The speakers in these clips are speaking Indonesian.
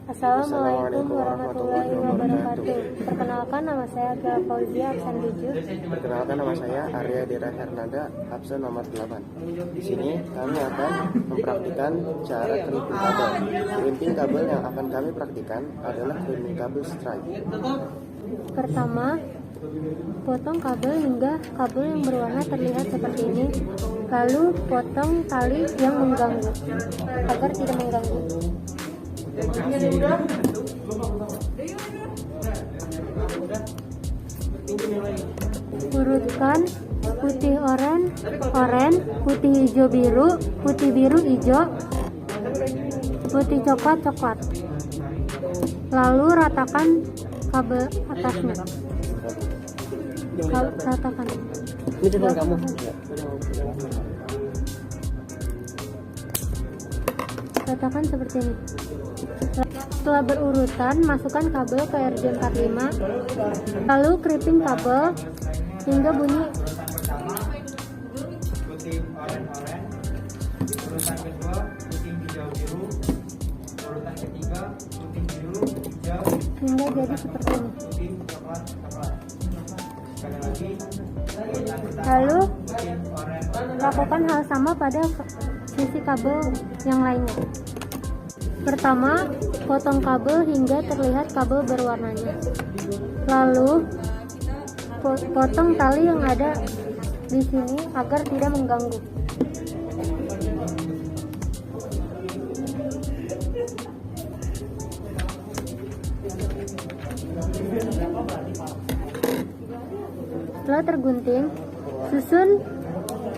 Assalamualaikum warahmatullahi wabarakatuh. Perkenalkan, nama saya Ghea Fauzia Absen 7. Perkenalkan, nama saya Arya Dera Hernanda, absen nomor 8. Di sini kami akan mempraktikkan cara crimping kabel. Crimping kabel yang akan kami praktikkan adalah crimping kabel stripe. Pertama, potong kabel hingga kabel yang berwarna terlihat seperti ini. Lalu potong tali yang mengganggu agar tidak mengganggu. Urutkan putih oranye, putih hijau biru, putih biru hijau, putih coklat. Lalu ratakan kabel atasnya. Ratakan. Ini teman kamu. Ratakan seperti ini. Setelah berurutan, masukkan kabel ke RJ45, lalu crimping kabel hingga bunyi. Putih oranye, urutan kedua putih hijau biru, urutan ketiga putih biru hijau, Hingga jadi seperti ini. putih coklat. Sekali lagi, Lalu putih oranye. lakukan hal sama pada sisi kabel yang lainnya. Pertama, potong kabel hingga terlihat kabel berwarnanya. Lalu potong tali yang ada di sini agar tidak mengganggu. Setelah tergunting, susun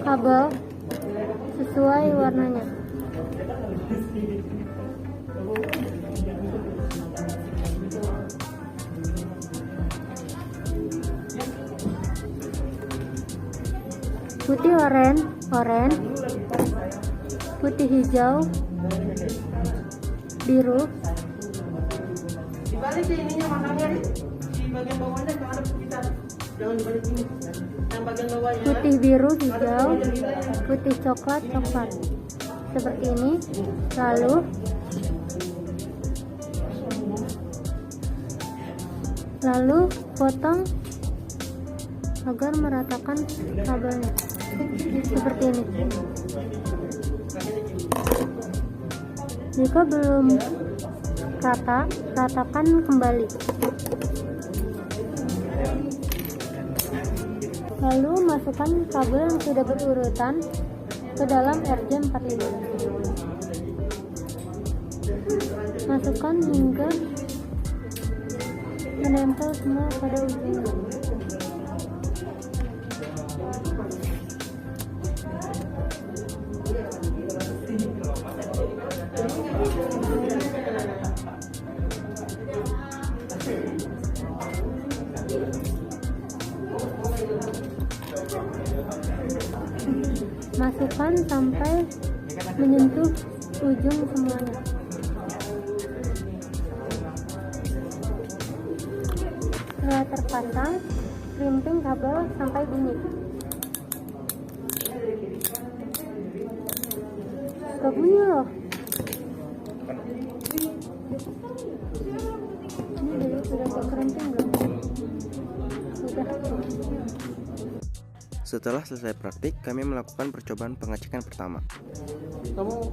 kabel sesuai warnanya. Putih oranye, putih hijau, biru, Dibalik ya ininya makanya di bagian bawahnya ke arah kita, jangan dibalik ini. Yang bagian bawahnya putih biru hijau, putih coklat. Seperti ini. Lalu potong agar meratakan kabelnya. Seperti ini. Jika belum rata, ratakan kembali. Lalu masukkan kabel yang sudah berurutan ke dalam RJ45. Masukkan hingga menempel semua pada ujungnya. Masukkan sampai menyentuh ujung semuanya. Setelah terpasang, crimping kabel sampai bunyi. Gak bunyi loh. Ini dulu sudah ke crimping belum? Sudah. Setelah selesai praktik, kami melakukan percobaan pengecekan pertama. kamu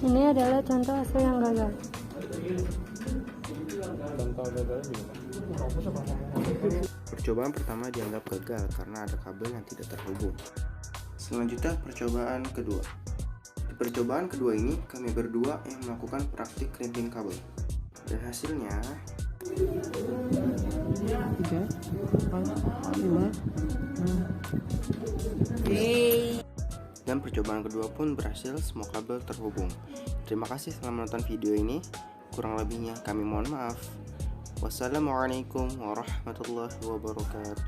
Ini adalah contoh hasil yang gagal. Percobaan pertama dianggap gagal karena ada kabel yang tidak terhubung. Selanjutnya percobaan kedua. Di percobaan kedua ini kami berdua yang melakukan praktik crimping kabel. Dan hasilnya dan percobaan kedua pun berhasil, semua kabel terhubung. Terima kasih telah menonton video ini. Kurang lebihnya kami mohon maaf. Wassalamualaikum warahmatullahi wabarakatuh.